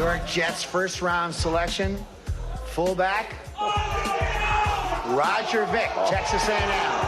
York Jets first-round selection, fullback, Roger Vick, Texas A&M.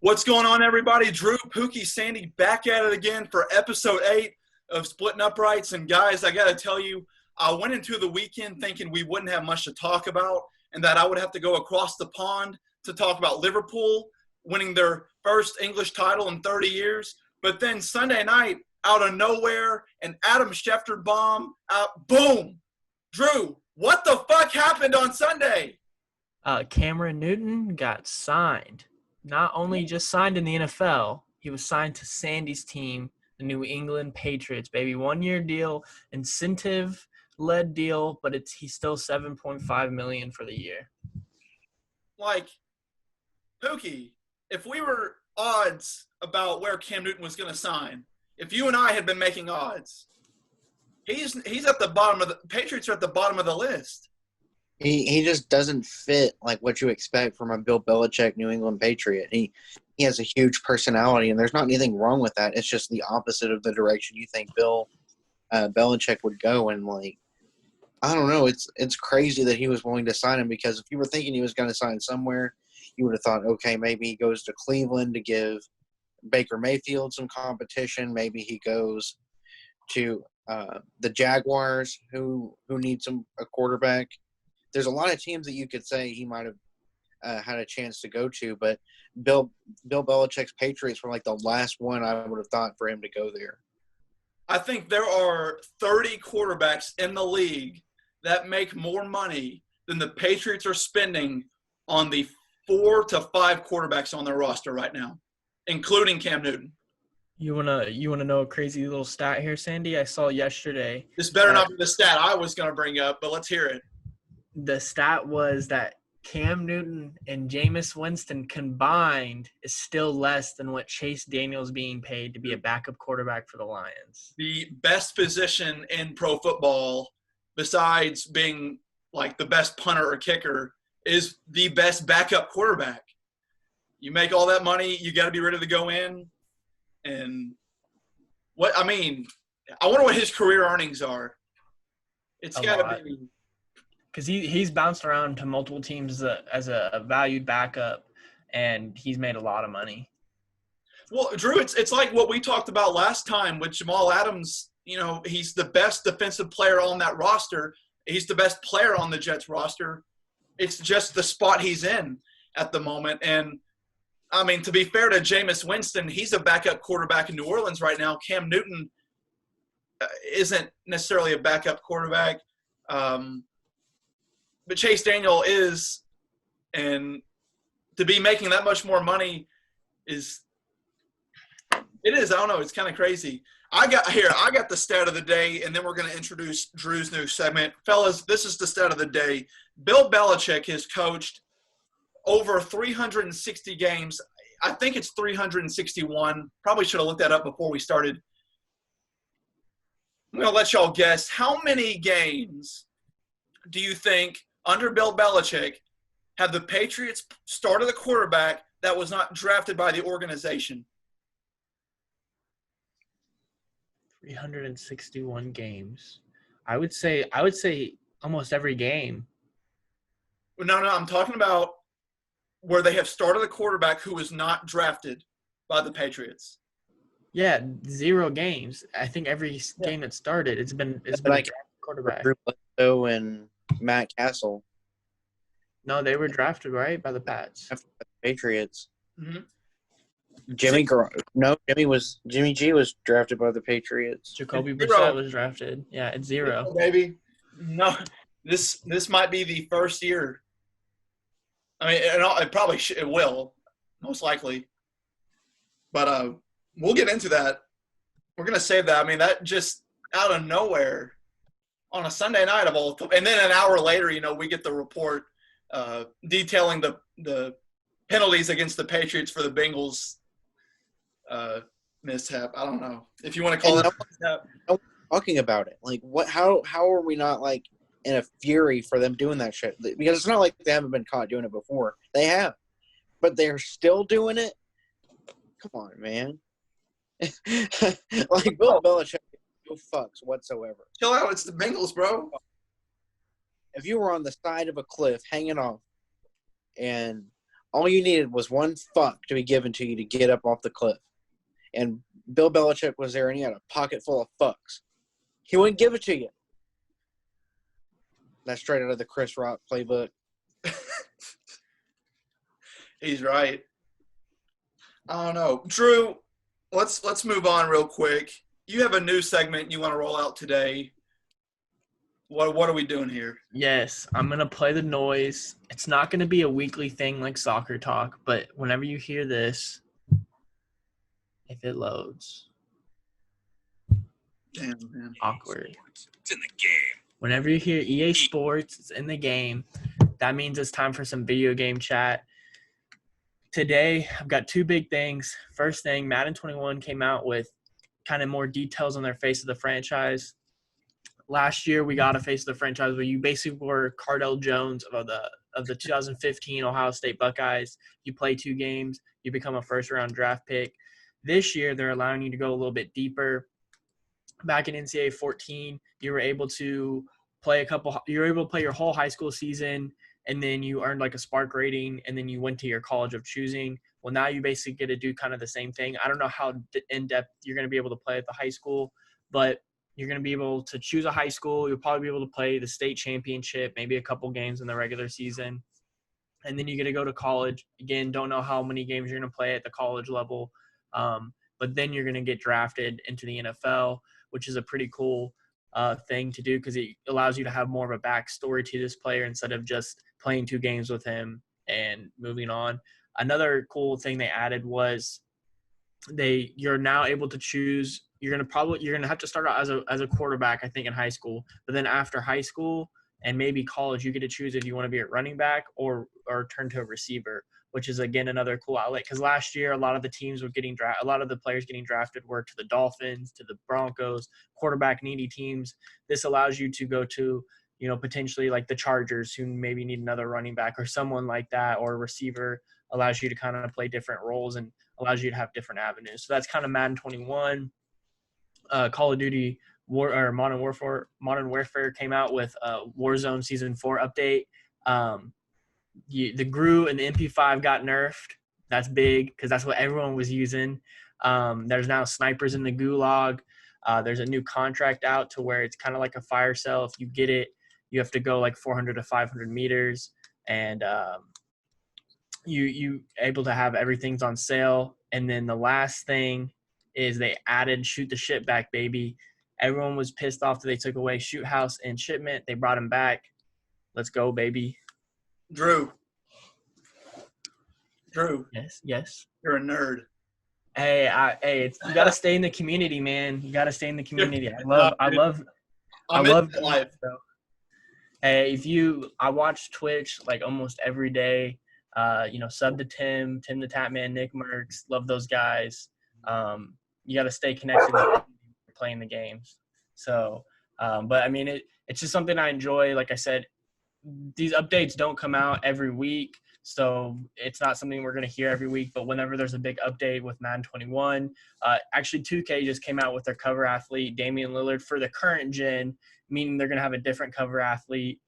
What's going on, everybody? Drew, Pookie, Sandy back at it again for episode 8 of Splittin Uprights. And guys, I got to tell you, I went into the weekend thinking we wouldn't have much to talk about and that I would have to go across the pond to talk about Liverpool winning their first English title in 30 years. But then Sunday night, out of nowhere, an Adam Schefter bomb, boom! Drew, what the fuck happened on Sunday? Cameron Newton got signed. Not only just signed in the NFL, he was signed to Sandy's team, the New England Patriots, baby. 1-year deal, incentive-led deal, but he's still $7.5 million for the year. Like, Pookie, if we were odds about where Cam Newton was going to sign, if you and I had been making odds, he's at the bottom of the – Patriots are at the bottom of the list. He just doesn't fit like what you expect from a Bill Belichick New England Patriot. He has a huge personality, and there's not anything wrong with that. It's just the opposite of the direction you think Bill Belichick would go. And like, I don't know, it's crazy that he was willing to sign him, because if you were thinking he was going to sign somewhere, you would have thought, okay, maybe he goes to Cleveland to give Baker Mayfield some competition. Maybe he goes to the Jaguars, who need a quarterback. There's a lot of teams that you could say he might have had a chance to go to, but Bill Belichick's Patriots were like the last one I would have thought for him to go there. I think there are 30 quarterbacks in the league that make more money than the Patriots are spending on the 4 to 5 quarterbacks on their roster right now, including Cam Newton. You wanna know a crazy little stat here, Sandy? I saw yesterday. This better not be the stat I was going to bring up, but let's hear it. The stat was that Cam Newton and Jameis Winston combined is still less than what Chase Daniel's being paid to be a backup quarterback for the Lions. The best position in pro football, besides being like the best punter or kicker, is the best backup quarterback. You make all that money, you got to be ready to go in. And I wonder what his career earnings are. It's got to be. Because he's bounced around to multiple teams as a valued backup, and he's made a lot of money. Well, Drew, it's like what we talked about last time with Jamal Adams. You know, he's the best defensive player on that roster. He's the best player on the Jets roster. It's just the spot he's in at the moment. And, I mean, to be fair to Jameis Winston, he's a backup quarterback in New Orleans right now. Cam Newton isn't necessarily a backup quarterback. But Chase Daniel is, and to be making that much more money is. I don't know. It's kind of crazy. I got the stat of the day, and then we're going to introduce Drew's new segment. Fellas, this is the stat of the day. Bill Belichick has coached over 360 games. I think it's 361. Probably should have looked that up before we started. I'm going to let y'all guess. How many games do you think – under Bill Belichick, have the Patriots started a quarterback that was not drafted by the organization? 361 games. I would say almost every game. No, I'm talking about where they have started a quarterback who was not drafted by the Patriots. Yeah, 0 games. I think every game that started, it's been like a quarterback. And Matt Castle. No, they were drafted, right, by the Pats. Patriots. Mm-hmm. Jimmy G was drafted by the Patriots. Jacoby Brissett was drafted. Yeah, it's 0. Baby. No, this might be the first year. I mean, it will. most likely. But we'll get into that. We're going to save that. I mean, that just out of nowhere on a Sunday night of all – and then an hour later, we get the report detailing the penalties against the Patriots for the Bengals mishap. I don't know if you want to call it mishap. Talking about it. Like, what? How are we not, like, in a fury for them doing that shit? Because it's not like they haven't been caught doing it before. They have. But they're still doing it? Come on, man. Like, Bill Belichick, no fucks whatsoever. Chill out. It's the Bengals, bro. If you were on the side of a cliff hanging off and all you needed was one fuck to be given to you to get up off the cliff, and Bill Belichick was there and he had a pocket full of fucks, he wouldn't give it to you. That's straight out of the Chris Rock playbook. He's right. I don't know. Drew, let's move on real quick. You have a new segment you want to roll out today. What are we doing here? Yes, I'm going to play the noise. It's not going to be a weekly thing like Soccer Talk, but whenever you hear this, if it loads. Damn, man. Awkward. It's in the game. Whenever you hear EA Sports, it's in the game. That means it's time for some video game chat. Today, I've got two big things. First thing, Madden 21 came out with kind of more details on their face of the franchise. Last year, we got a face of the franchise where you basically were Cardell Jones of the 2015 Ohio State Buckeyes. You play 2 games, you become a first-round draft pick. This year, they're allowing you to go a little bit deeper. Back in NCAA 14, you were able to play your whole high school season, and then you earned like a spark rating, and then you went to your college of choosing. Well, now you basically get to do kind of the same thing. I don't know how in-depth you're going to be able to play at the high school, but you're going to be able to choose a high school. You'll probably be able to play the state championship, maybe a couple games in the regular season. And then you get to go to college. Again, don't know how many games you're going to play at the college level. But then you're going to get drafted into the NFL, which is a pretty cool thing to do because it allows you to have more of a backstory to this player instead of just playing 2 games with him and moving on. Another cool thing they added was you're now able to choose. You're gonna have to start out as a quarterback, I think, in high school. But then after high school and maybe college, you get to choose if you want to be a running back or turn to a receiver, which is again another cool outlet. Because last year, a lot of the players getting drafted were to the Dolphins, to the Broncos, quarterback needy teams. This allows you to go to potentially like the Chargers, who maybe need another running back or someone like that, or a receiver. Allows you to kind of play different roles and allows you to have different avenues. So that's kind of Madden 21. Call of Duty Modern Warfare came out with Warzone Season 4 update. The GRU and the MP5 got nerfed. That's big because that's what everyone was using. There's now snipers in the gulag. There's a new contract out to where it's kind of like a fire sale. If you get it, you have to go like 400 to 500 meters, and you able to have everything's on sale. And then the last thing is they added shoot the ship back, baby. Everyone was pissed off that they took away shoot house and shipment. They brought him back. Let's go, baby. Drew. Yes. You're a nerd. Hey, you gotta stay in the community, man. You gotta stay in the community. I love life. Hey, I watch Twitch like almost every day. Sub to Tim the Tapman, Nick Merckx, love those guys. You got to stay connected with playing the games. So, but I mean, it's just something I enjoy. Like I said, these updates don't come out every week, so it's not something we're going to hear every week. But whenever there's a big update with Madden 21, actually 2K just came out with their cover athlete, Damian Lillard, for the current gen, meaning they're going to have a different cover athlete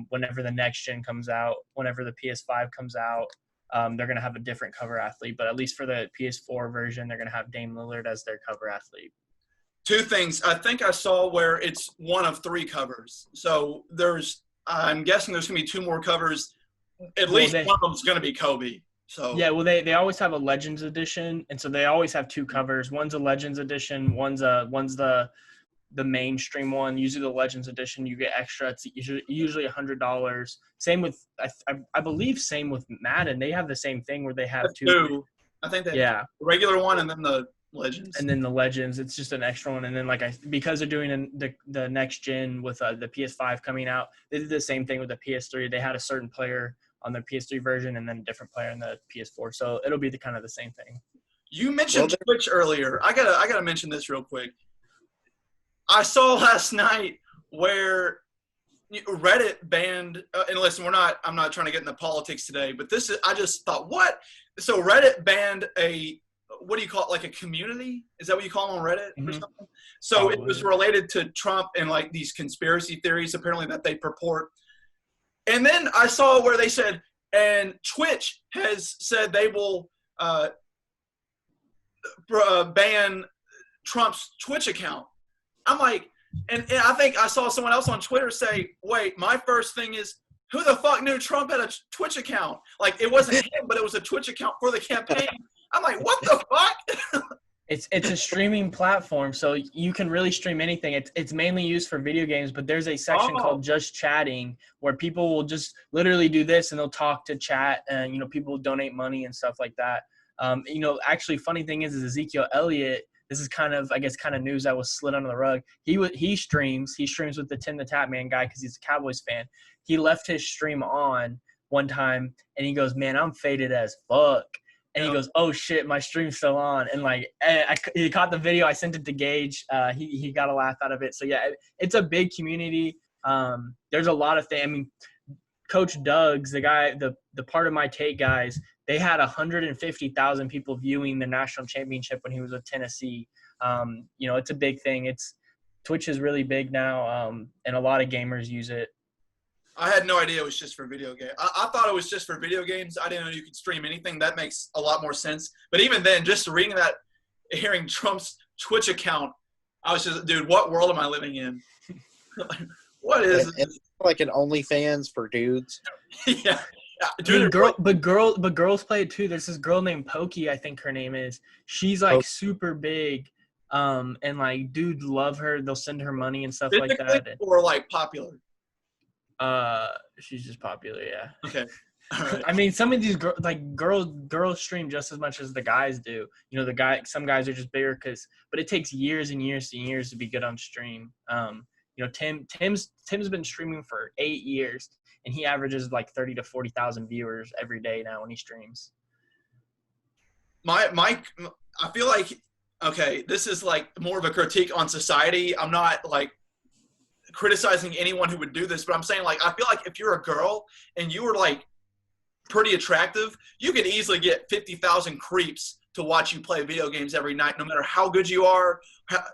whenever the next gen comes out, whenever the PS5 comes out. They're going to have a different cover athlete, but at least for the PS4 version, they're going to have Dame Lillard as their cover athlete. 2 things. I think I saw where it's one of 3 covers. So I'm guessing there's going to be 2 more covers. At least one of them's going to be Kobe. So yeah, well, they always have a Legends edition, and so they always have 2 covers. One's a Legends edition, one's the the mainstream one. Usually the Legends Edition, you get extra. It's usually $100. Same with I believe same with Madden. They have the same thing where they have two. I think they Yeah. the regular one and then the Legends. And then the Legends, it's just an extra one. And then because they're doing the next gen with the PS5 coming out, they did the same thing with the PS3. They had a certain player on the PS3 version and then a different player in the PS4. So it'll be kind of the same thing. You mentioned Twitch earlier. I gotta mention this real quick. I saw last night where Reddit banned. And listen, I'm not trying to get into politics today, but I just thought, what? So Reddit banned what do you call it? Like a community? Is that what you call them on Reddit or something? So it was related to Trump and like these conspiracy theories apparently that they purport. And then I saw where they said, and Twitch has said they will ban Trump's Twitch account. I'm like, and I think I saw someone else on Twitter say, wait, my first thing is, who the fuck knew Trump had a Twitch account? Like, it wasn't him, but it was a Twitch account for the campaign. I'm like, what the fuck? It's a streaming platform, so you can really stream anything. It's mainly used for video games, but there's a section called Just Chatting where people will just literally do this and they'll talk to chat and, people will donate money and stuff like that. Actually, funny thing is Ezekiel Elliott, this is kind of news that was slid under the rug. He streams with the Tim the Tap Man guy because he's a Cowboys fan. He left his stream on one time and he goes, man, I'm faded as fuck. And he goes, oh shit, my stream's still on. And he caught the video. I sent it to Gage. He got a laugh out of it. So yeah, it's a big community. There's a lot of things. I mean, Coach Doug's the guy, the part of my take guys, they had 150,000 people viewing the national championship when he was with Tennessee. It's a big thing. Twitch is really big now. And a lot of gamers use it. I had no idea it was just for video games. I thought it was just for video games. I didn't know you could stream anything. That makes a lot more sense. But even then, just reading that, hearing Trump's Twitch account, I was just, dude, what world am I living in? What is it? It's like an OnlyFans for dudes. Yeah. Dude, girls play it too. There's this girl named Pokey, I think her name is. She's like super big. And like dudes love her. They'll send her money and stuff like that. Or like popular. She's just popular, yeah. Okay. All right. I mean, some of these girls stream just as much as the guys do. Some guys are just bigger but it takes years and years and years to be good on stream. Tim's been streaming for 8 years, and he averages like 30 to 40,000 viewers every day now when he streams. I feel like, okay, this is like more of a critique on society. I'm not like criticizing anyone who would do this, but I'm saying like I feel like if you're a girl and you were like pretty attractive, you could easily get 50,000 creeps to watch you play video games every night, no matter how good you are,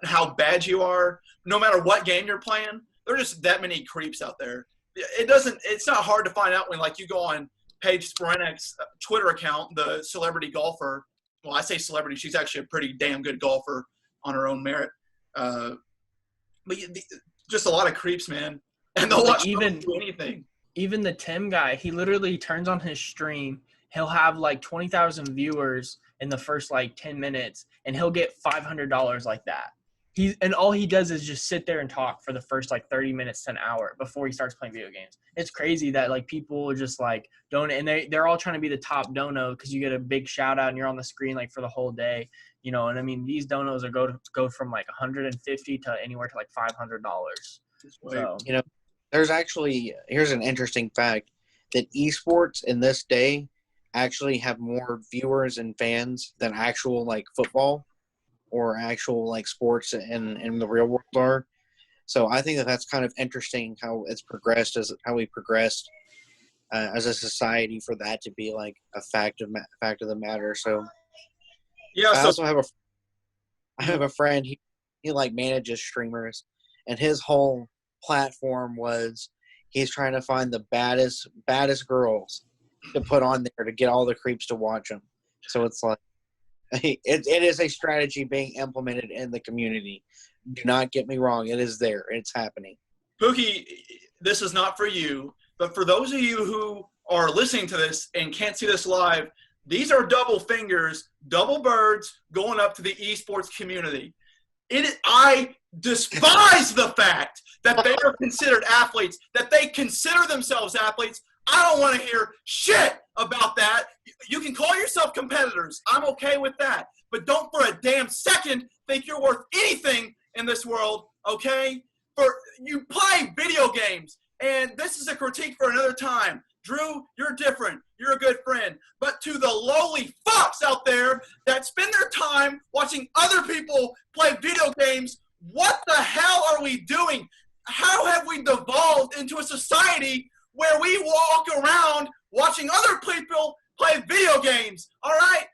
how bad you are, no matter what game you're playing. There are just that many creeps out there. It's not hard to find out when like you go on Paige Sporenek's Twitter account, the celebrity golfer. Well, I say celebrity, she's actually a pretty damn good golfer on her own merit. But just a lot of creeps, man. And they'll watch anything. Even the Tim guy, he literally turns on his stream. He'll have like 20,000 viewers in the first like 10 minutes, and he'll get $500 like that. And all he does is just sit there and talk for the first like 30 minutes to an hour before he starts playing video games. It's crazy that like people just like don't, and they're all trying to be the top dono because you get a big shout out and you're on the screen like for the whole day, And I mean these donos are go from like 150 to anywhere to like $500. So here's an interesting fact that esports in this day actually have more viewers and fans than actual like football or actual like sports in the real world are. So I think that's kind of interesting how it's progressed, how we progressed as a society for that to be like a fact of the matter. So yeah, I also have a friend. He like manages streamers, and his whole platform was he's trying to find the baddest girls to put on there to get all the creeps to watch him. So it's like it is a strategy being implemented in the community. Do not get me wrong. It is there. It's happening. Pookie, this is not for you, but for those of you who are listening to this and can't see this live, these are double fingers, double birds going up to the esports community. I despise the fact that they are considered athletes, that they consider themselves athletes. I don't want to hear shit about that. You can call yourself competitors. I'm okay with that. But don't for a damn second think you're worth anything in this world, okay? You play video games, and this is a critique for another time. Drew, you're different. You're a good friend. But to the lowly fucks out there that spend their time watching other people play video games, what the hell are we doing? How have we devolved into a society where we walk around watching other people play video games? All right?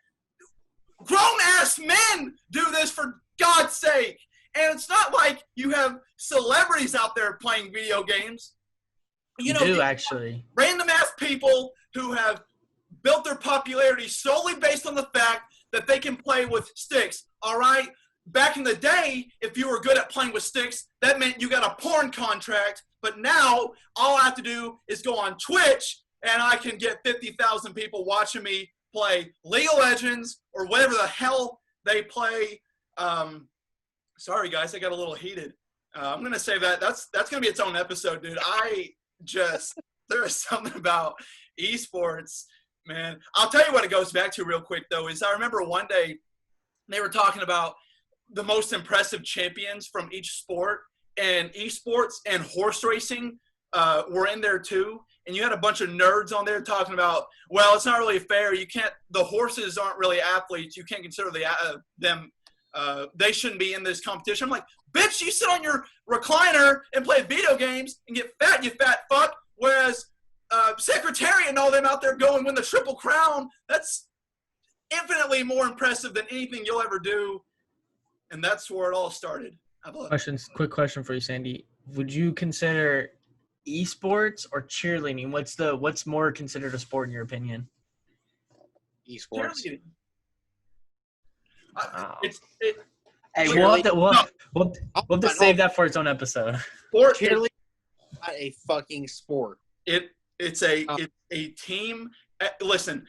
Grown-ass men do this, for God's sake. And it's not like you have celebrities out there playing video games. You do, actually. Random-ass people who have built their popularity solely based on the fact that they can play with sticks, all right? Back in the day, if you were good at playing with sticks, that meant you got a porn contract. But now, all I have to do is go on Twitch, and I can get 50,000 people watching me play League of Legends or whatever the hell they play. Sorry, guys, I got a little heated. I'm going to say that's going to be its own episode, dude. There is something about esports, man. I'll tell you what it goes back to real quick, though, is I remember one day they were talking about the most impressive champions from each sport, and esports and horse racing were in there too. And you had a bunch of nerds on there talking about, well, it's not really fair. The horses aren't really athletes. You can't consider them. They shouldn't be in this competition. I'm like, bitch, you sit on your recliner and play video games and get fat, you fat fuck. Whereas Secretariat and all them out there go and win the Triple Crown, that's infinitely more impressive than anything you'll ever do. And that's where it all started. Quick question for you, Sandy. Would you consider esports or cheerleading? What's more considered a sport in your opinion? Esports. Wow. Hey, we'll have to save that for its own episode. Cheerleading is not a fucking sport. It's a team. Listen,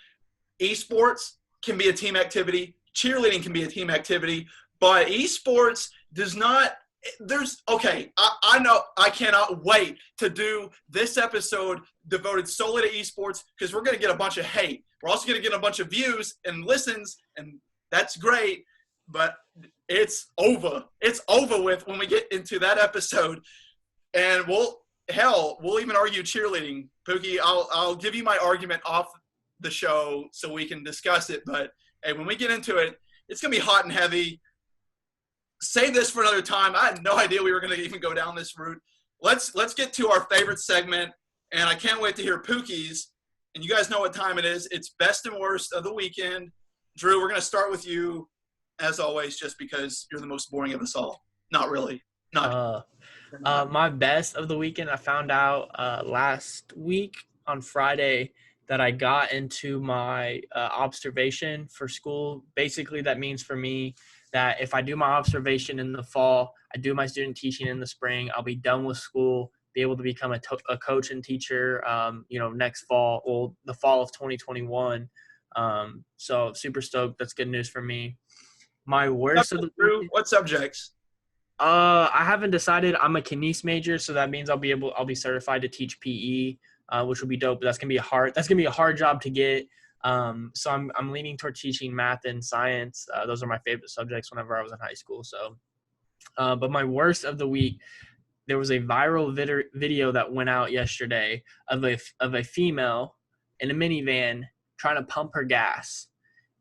esports can be a team activity. Cheerleading can be a team activity. But esports does not – I know I cannot wait to do this episode devoted solely to esports because we're going to get a bunch of hate. We're also going to get a bunch of views and listens, and that's great. But it's over. It's over with when we get into that episode. And we'll even argue cheerleading. Pookie, I'll give you my argument off the show so we can discuss it. But, hey, when we get into it, it's going to be hot and heavy. Save this for another time. I had no idea we were going to even go down this route. Let's get to our favorite segment, and I can't wait to hear Pookie's. And you guys know what time it is. It's best and worst of the weekend. Drew, we're going to start with you, as always, just because you're the most boring of us all. Not really. My best of the weekend, I found out last week on Friday that I got into my observation for school. Basically, that means for me that if I do my observation in the fall, I do my student teaching in the spring, I'll be done with school, be able to become a coach and teacher, next fall, or the fall of 2021. So super stoked. That's good news for me. My worst of the weekend, what subjects? I haven't decided. I'm a kines major, so that means I'll be certified to teach PE, which will be dope. But that's gonna be a hard job to get. So I'm leaning toward teaching math and science. Those are my favorite subjects whenever I was in high school. So, but my worst of the week, there was a viral video that went out yesterday of a female in a minivan trying to pump her gas.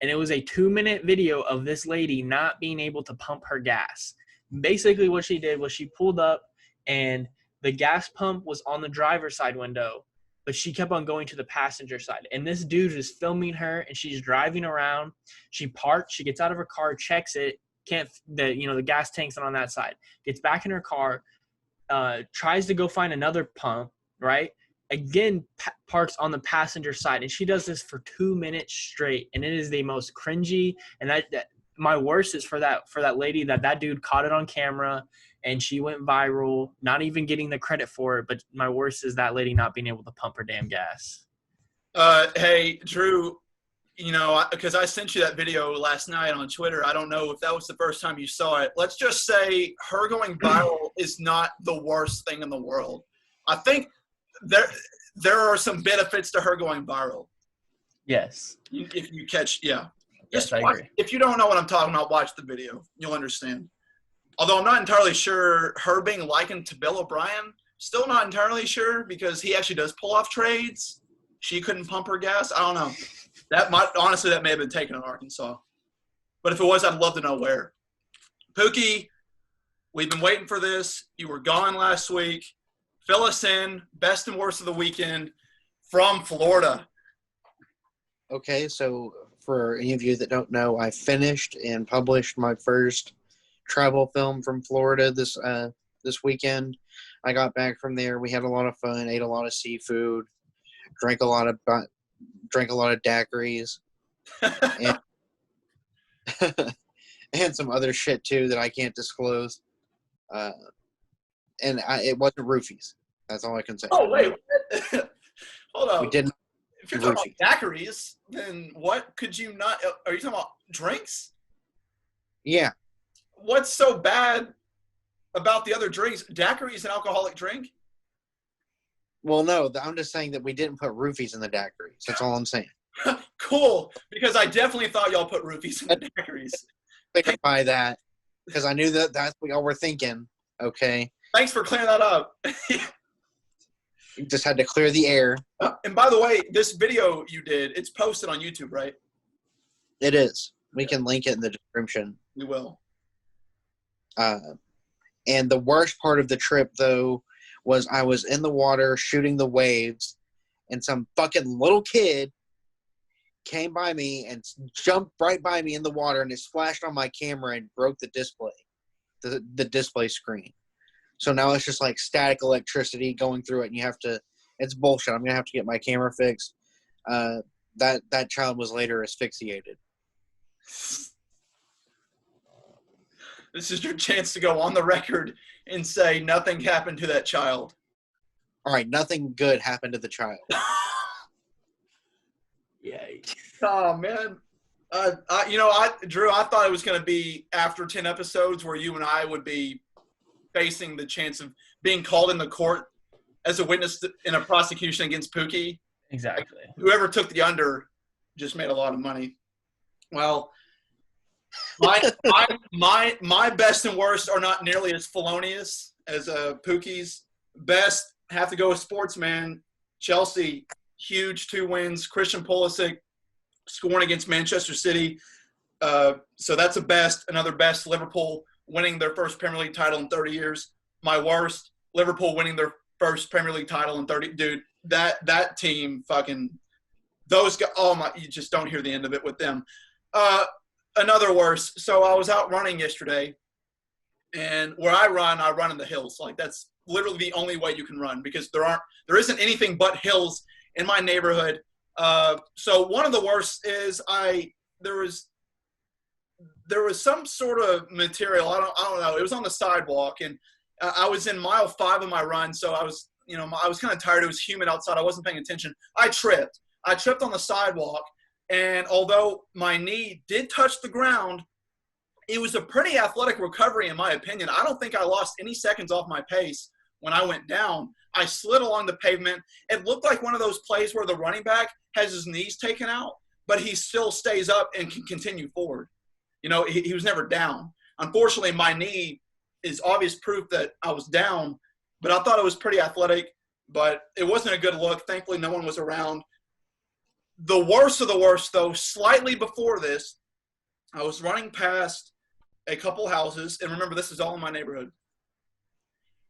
And it was a 2-minute video of this lady not being able to pump her gas. Basically what she did was she pulled up and the gas pump was on the driver's side window, but she kept on going to the passenger side. And this dude is filming her and she's driving around. She parked, she gets out of her car, checks it, the gas tank's not on that side. Gets back in her car, tries to go find another pump, right? Again, parks on the passenger side. And she does this for 2 minutes straight. And it is the most cringy. And that my worst is for that lady that dude caught it on camera and she went viral, not even getting the credit for it. But my worst is that lady not being able to pump her damn gas. Hey, Drew, because I sent you that video last night on Twitter. I don't know if that was the first time you saw it. Let's just say her going viral is not the worst thing in the world. I think there are some benefits to her going viral. Yes. If you catch, yeah. Yes, I agree. If you don't know what I'm talking about, watch the video. You'll understand. Although I'm not entirely sure her being likened to Bill O'Brien, still not entirely sure because he actually does pull off trades. She couldn't pump her gas. I don't know. That may have been taken in Arkansas. But if it was, I'd love to know where. Pookie, we've been waiting for this. You were gone last week. Fill us in. Best and worst of the weekend from Florida. Okay, so for any of you that don't know, I finished and published my first travel film from Florida this weekend. I got back from there. We had a lot of fun, ate a lot of seafood, drank a lot of daiquiris, and, and some other shit too that I can't disclose. And it wasn't roofies. That's all I can say. Oh wait, hold on. We didn't. If you're talking about daiquiris, then what could you not? Are you talking about drinks? Yeah. What's so bad about the other drinks? Daiquiri is an alcoholic drink? Well, no, I'm just saying that we didn't put roofies in the daiquiris. That's all I'm saying. Cool, because I definitely thought y'all put roofies in the daiquiris. By that, because I knew that's what y'all were thinking. Okay. Thanks for clearing that up. You just had to clear the air. And by the way, this video you did, it's posted on YouTube, right? It is. We can link it in the description. We will. And the worst part of the trip, though, was I was in the water shooting the waves, and some fucking little kid came by me and jumped right by me in the water, and it splashed on my camera and broke the display, the display screen. So now it's just like static electricity going through it, and it's bullshit. I'm going to have to get my camera fixed. That child was later asphyxiated. This is your chance to go on the record and say nothing happened to that child. All right, nothing good happened to the child. Yikes. Oh, man. Drew, I thought it was going to be after 10 episodes where you and I would be facing the chance of being called into court as a witness in a prosecution against Pookie. Exactly. Whoever took the under just made a lot of money. Well, my best and worst are not nearly as felonious as Pookie's. Best, have to go with sportsman. Chelsea, huge 2 wins. Christian Pulisic scoring against Manchester City. So that's a best. Another best, Liverpool winning their first Premier League title in 30 years. My worst, Liverpool winning their first Premier League title in 30. Dude, that team fucking – those guys – oh, my – you just don't hear the end of it with them. Another worst. So I was out running yesterday, and where I run in the hills. Like, that's literally the only way you can run because there isn't anything but hills in my neighborhood. So one of the worst is there was some sort of material. I don't know. It was on the sidewalk, and I was in mile 5 of my run, so I was kind of tired. It was humid outside. I wasn't paying attention. I tripped on the sidewalk, and although my knee did touch the ground, it was a pretty athletic recovery in my opinion. I don't think I lost any seconds off my pace when I went down. I slid along the pavement. It looked like one of those plays where the running back has his knees taken out, but he still stays up and can continue forward. He was never down. Unfortunately, my knee is obvious proof that I was down, but I thought it was pretty athletic, but it wasn't a good look. Thankfully, no one was around. The worst of the worst, though, slightly before this, I was running past a couple houses, and remember, this is all in my neighborhood.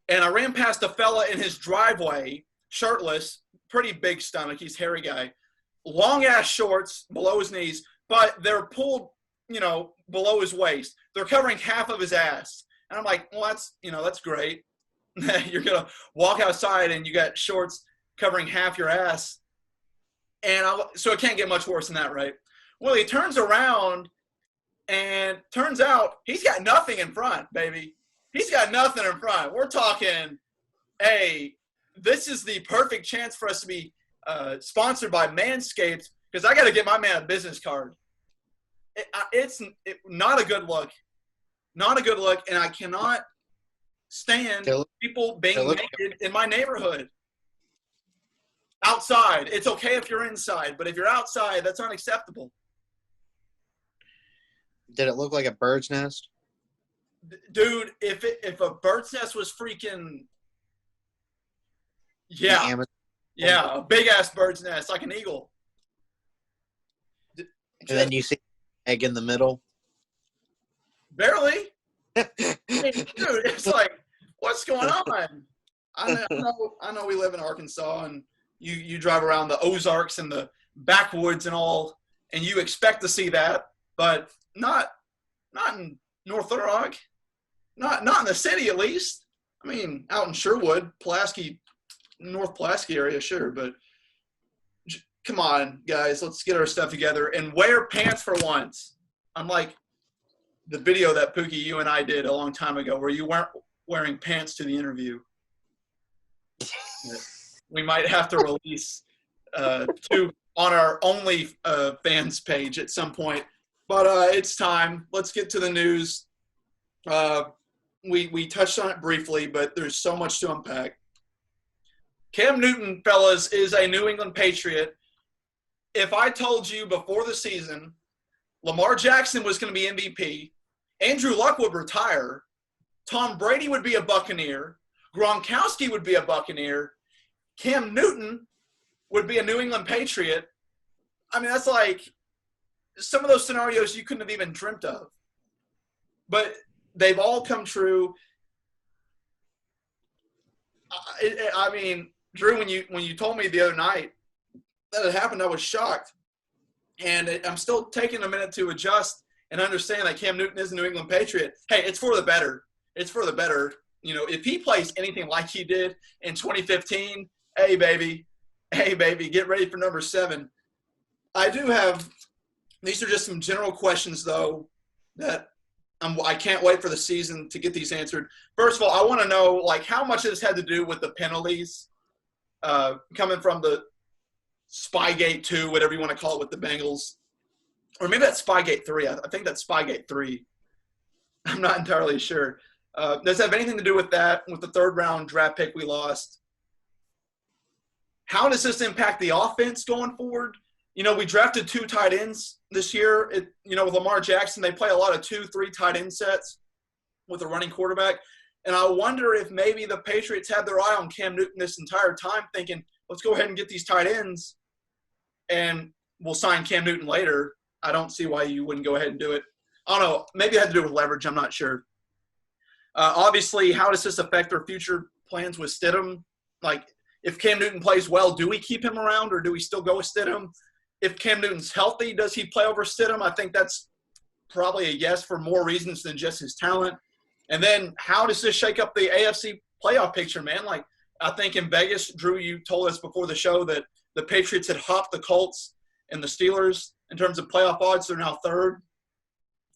And I ran past a fella in his driveway, shirtless, pretty big stomach. He's a hairy guy. Long-ass shorts below his knees, but they're pulled, below his waist. They're covering half of his ass. And I'm like, well, that's great. You're going to walk outside and you got shorts covering half your ass. And so it can't get much worse than that, right? Well, he turns around and turns out he's got nothing in front, baby. He's got nothing in front. We're talking, hey, this is the perfect chance for us to be sponsored by Manscaped because I got to get my man a business card. It's not a good look. Not a good look, and I cannot stand people being naked in my neighborhood. Outside. It's okay if you're inside, but if you're outside, that's unacceptable. Did it look like a bird's nest? Dude, if a bird's nest was freaking – yeah, a big-ass bird's nest, like an eagle. And then you see an egg in the middle? Barely. I mean, dude, it's like, what's going on? I know we live in Arkansas, and you drive around the Ozarks and the backwoods and all, and you expect to see that, but not in North Little Rock, not in the city at least. I mean, out in Sherwood, Pulaski, North Pulaski area, sure, but come on, guys, let's get our stuff together and wear pants for once. Unlike the video that Pookie, you and I did a long time ago where you weren't wearing pants to the interview. We might have to release two on our only fans page at some point. But it's time. Let's get to the news. We touched on it briefly, but there's so much to unpack. Cam Newton, fellas, is a New England Patriot. If I told you before the season Lamar Jackson was going to be MVP, Andrew Luck would retire, Tom Brady would be a Buccaneer, Gronkowski would be a Buccaneer, Cam Newton would be a New England Patriot, I mean, that's like some of those scenarios you couldn't have even dreamt of. But they've all come true. I mean, Drew, when you told me the other night that it happened, I was shocked. And I'm still taking a minute to adjust and understand that Cam Newton is a New England Patriot. Hey, it's for the better. It's for the better. You know, if he plays anything like he did in 2015, hey, baby, get ready for number 7. I do have – these are just some general questions, though, that I can't wait for the season to get these answered. First of all, I want to know, like, how much of this had to do with the penalties coming from the Spygate 2, whatever you want to call it, with the Bengals. Or maybe that's Spygate 3. I think that's Spygate 3. I'm not entirely sure. Does it have anything to do with that, with the third-round draft pick we lost? How does this impact the offense going forward? You know, we drafted 2 tight ends this year. With Lamar Jackson, they play a lot of 2-3 tight end sets with a running quarterback. And I wonder if maybe the Patriots had their eye on Cam Newton this entire time, thinking, let's go ahead and get these tight ends, and we'll sign Cam Newton later. I don't see why you wouldn't go ahead and do it. I don't know. Maybe it had to do with leverage. I'm not sure. Obviously, how does this affect our future plans with Stidham? Like, if Cam Newton plays well, do we keep him around or do we still go with Stidham? If Cam Newton's healthy, does he play over Stidham? I think that's probably a yes for more reasons than just his talent. And then how does this shake up the AFC playoff picture, man? Like, I think in Vegas, Drew, you told us before the show that the Patriots had hopped the Colts and the Steelers in terms of playoff odds. They're now third.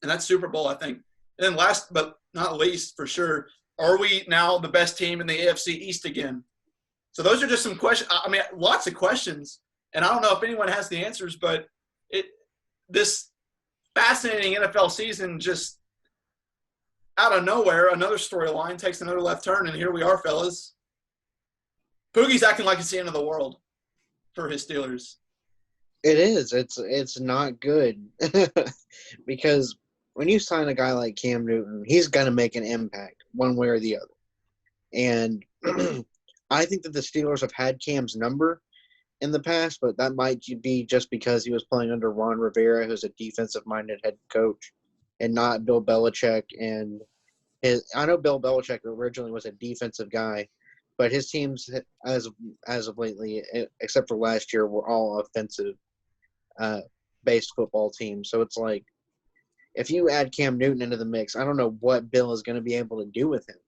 And that's Super Bowl, I think. And then last but not least, for sure, are we now the best team in the AFC East again? So those are just some questions. I mean, lots of questions. And I don't know if anyone has the answers, but this fascinating NFL season just out of nowhere, another storyline takes another left turn, and here we are, fellas. Poogie's acting like it's the end of the world for his Steelers. It is. It's not good because when you sign a guy like Cam Newton, he's going to make an impact one way or the other. And I think that the Steelers have had Cam's number in the past, but that might be just because he was playing under Ron Rivera, who's a defensive-minded head coach, and not Bill Belichick. And I know Bill Belichick originally was a defensive guy, but his teams, as of lately, except for last year, were all offensive-based football teams. So it's like, if you add Cam Newton into the mix, I don't know what Bill is going to be able to do with him.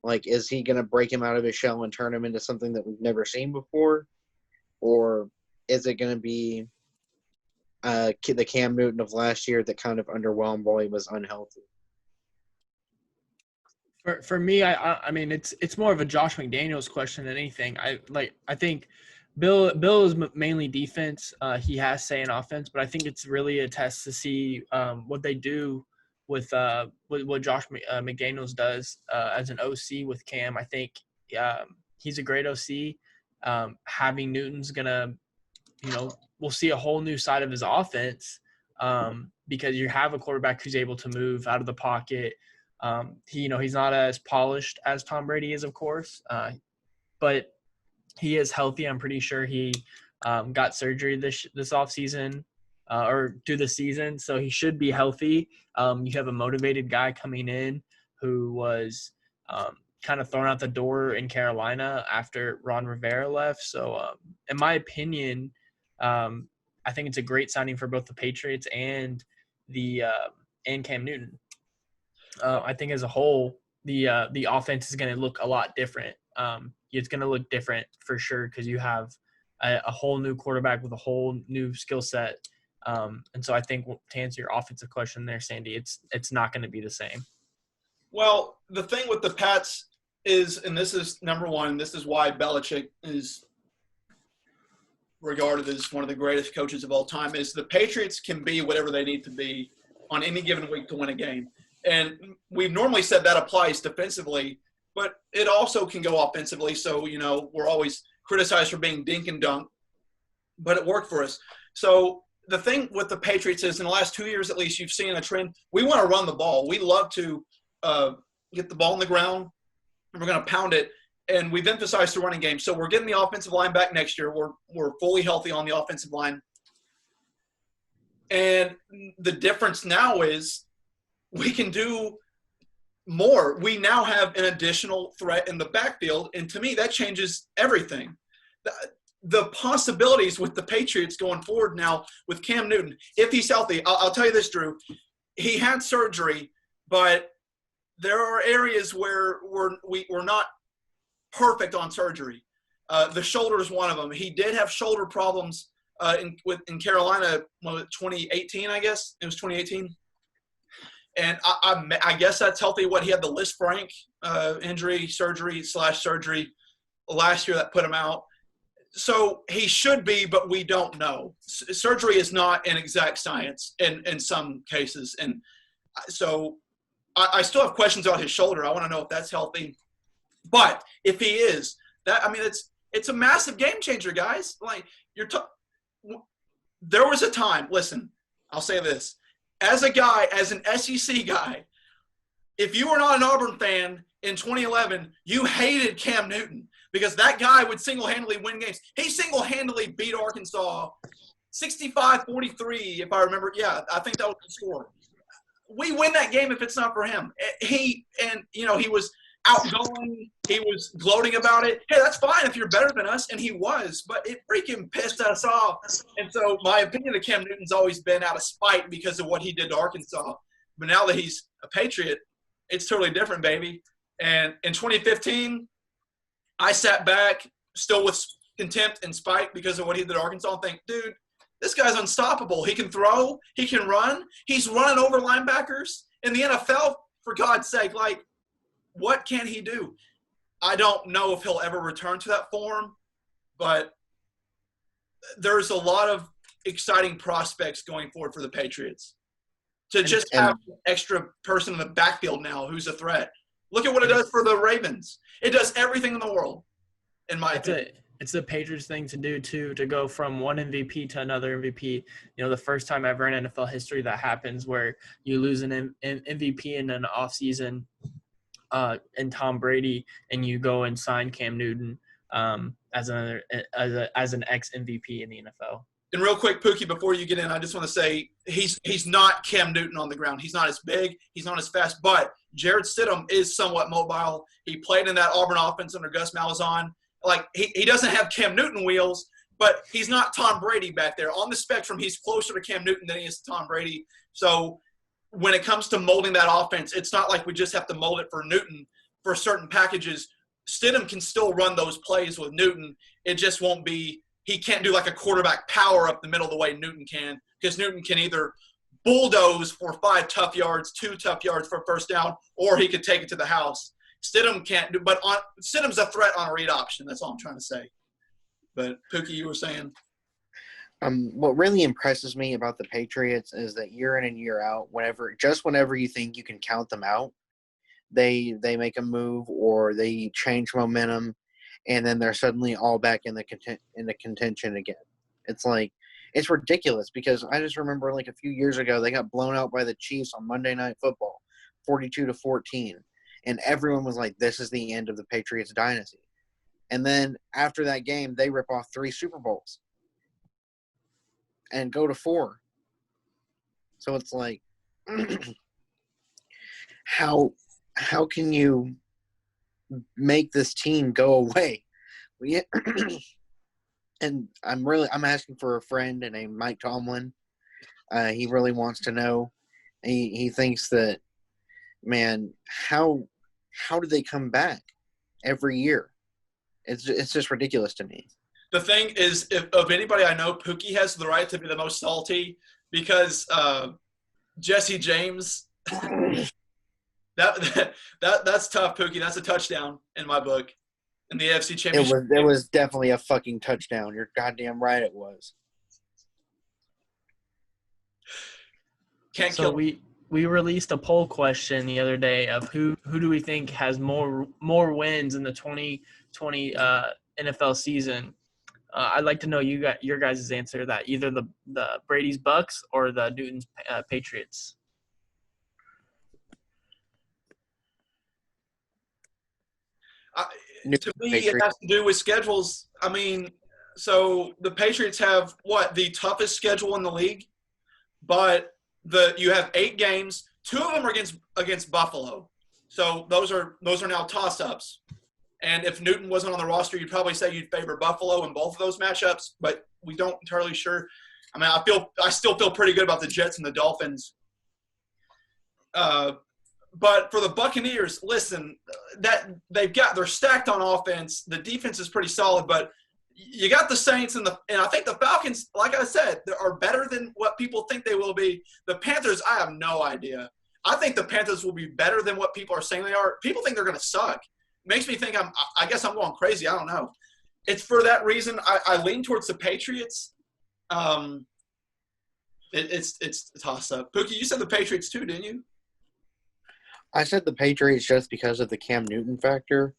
Like, is he going to break him out of his shell and turn him into something that we've never seen before? Or is it going to be the Cam Newton of last year that kind of underwhelmed while he was unhealthy? For me, I mean, it's more of a Josh McDaniels question than anything. I think Bill is mainly defense. He has say in offense, but I think it's really a test to see what they do with what Josh McDaniels does as an OC with Cam. I think he's a great OC. Having Newton's gonna, we'll see a whole new side of his offense because you have a quarterback who's able to move out of the pocket. He's not as polished as Tom Brady is, of course, but he is healthy. I'm pretty sure he got surgery this offseason or through the season, so he should be healthy. You have a motivated guy coming in who was kind of thrown out the door in Carolina after Ron Rivera left. So, in my opinion, I think it's a great signing for both the Patriots and and Cam Newton. I think as a whole, the offense is going to look a lot different. It's going to look different for sure because you have a whole new quarterback with a whole new skill set. And so I think to answer your offensive question there, Sandy, it's not going to be the same. Well, the thing with the Pats is, and this is number one, this is why Belichick is regarded as one of the greatest coaches of all time, is the Patriots can be whatever they need to be on any given week to win a game. And we've normally said that applies defensively, but it also can go offensively. So, we're always criticized for being dink and dunk, but it worked for us. So the thing with the Patriots is in the last 2 years, at least, you've seen a trend. We want to run the ball. We love to get the ball on the ground, and we're going to pound it. And we've emphasized the running game. So we're getting the offensive line back next year. We're fully healthy on the offensive line. And the difference now is we can do more. We now have an additional threat in the backfield, and to me, that changes everything. The possibilities with the Patriots going forward now with Cam Newton, if he's healthy, I'll tell you this, Drew. He had surgery, but there are areas where we're not perfect on surgery. The shoulder is one of them. He did have shoulder problems in Carolina, 2018, I guess. It was 2018. And I guess that's healthy. He had the Liz Frank injury, surgery last year that put him out. So he should be, but we don't know. Surgery is not an exact science in some cases. And so I still have questions about his shoulder. I want to know if that's healthy. But if he is, it's a massive game changer, guys. There was a time, listen, I'll say this. As an SEC guy, if you were not an Auburn fan in 2011, you hated Cam Newton because that guy would single-handedly win games. He single-handedly beat Arkansas 65-43, if I remember. Yeah, I think that was the score. We win that game if it's not for him. He was outgoing. He was gloating about it. Hey, that's fine if you're better than us, and he was, but it freaking pissed us off. And so my opinion of Cam Newton's always been out of spite because of what he did to Arkansas. But now that he's a Patriot, it's totally different, baby. And in 2015, I sat back still with contempt and spite because of what he did to Arkansas and think, dude, this guy's unstoppable. He can throw. He can run. He's running over linebackers in the NFL, for God's sake. What can he do? I don't know if he'll ever return to that form, but there's a lot of exciting prospects going forward for the Patriots. To just have an extra person in the backfield now who's a threat. Look at what it does for the Ravens. It does everything in the world, in my opinion. It's the Patriots thing to do, too, to go from one MVP to another MVP. The first time ever in NFL history that happens where you lose an MVP in an offseason and Tom Brady, and you go and sign Cam Newton as an ex-MVP in the NFL. And real quick, Pookie, before you get in, I just want to say he's not Cam Newton on the ground. He's not as big. He's not as fast. But Jared Stidham is somewhat mobile. He played in that Auburn offense under Gus Malzahn. He doesn't have Cam Newton wheels, but he's not Tom Brady back there. On the spectrum, he's closer to Cam Newton than he is to Tom Brady. So when it comes to molding that offense, it's not like we just have to mold it for Newton for certain packages. Stidham can still run those plays with Newton. It just won't be – he can't do like a quarterback power up the middle the way Newton can, because Newton can either bulldoze for 5 tough yards, 2 tough yards for a first down, or he could take it to the house. Stidham can't do – but Stidham's a threat on a read option. That's all I'm trying to say. But Pookie, you were saying? What really impresses me about the Patriots is that year in and year out, whenever you think you can count them out, they make a move or they change momentum, and then they're suddenly all back in the contention again. It's ridiculous because I just remember like a few years ago they got blown out by the Chiefs on Monday Night Football, 42-14, and everyone was like, "This is the end of the Patriots dynasty." And then after that game, they rip off 3 Super Bowls and go to 4. So it's like, how can you make this team go away? And I'm asking for a friend named Mike Tomlin. He really wants to know. He thinks that, man, how do they come back every year? It's just ridiculous to me. The thing is, if of anybody I know, Pookie has the right to be the most salty because Jesse James. That's tough, Pookie. That's a touchdown in my book in the AFC Championship. It was definitely a fucking touchdown. You're goddamn right it was. So we released a poll question the other day of who do we think has more wins in the 2020 NFL season. I'd like to know your guys' answer to that. Either the Brady's Bucks or the Newton's Patriots. To me, it has to do with schedules. I mean, so the Patriots have the toughest schedule in the league, but you have 8 games. 2 of them are against Buffalo, so those are now toss-ups. And if Newton wasn't on the roster, you'd probably say you'd favor Buffalo in both of those matchups, but we don't entirely sure. I mean, I still feel pretty good about the Jets and the Dolphins. But for the Buccaneers, listen, they're stacked on offense. The defense is pretty solid, but you got the Saints and I think the Falcons, like I said, are better than what people think they will be. The Panthers, I have no idea. I think the Panthers will be better than what people are saying they are. People think they're going to suck. Makes me think I guess I'm going crazy. I don't know. It's for that reason I lean towards the Patriots. It's a toss-up. Pookie, you said the Patriots too, didn't you? I said the Patriots just because of the Cam Newton factor.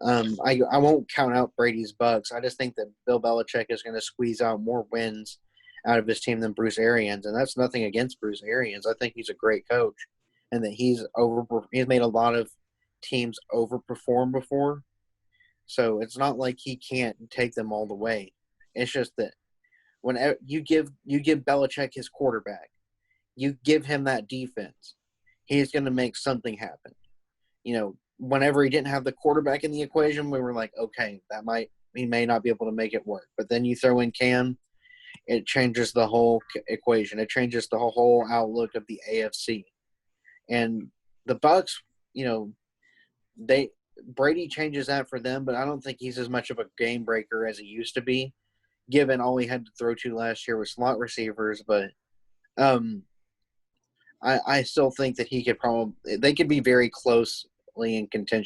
I won't count out Brady's Bucks. I just think that Bill Belichick is going to squeeze out more wins out of his team than Bruce Arians, and that's nothing against Bruce Arians. I think he's a great coach, and that he's made a lot of teams overperform before. So it's not like he can't take them all the way. It's just that when you give Belichick his quarterback, you give him that defense, he's going to make something happen. Whenever he didn't have the quarterback in the equation, we were like, okay, he may not be able to make it work. But then you throw in Cam, it changes the whole equation. It changes the whole outlook of the AFC. And the Bucks, Brady changes that for them, but I don't think he's as much of a game breaker as he used to be, given all he had to throw to last year was slot receivers. But I still think that they could be very closely in contention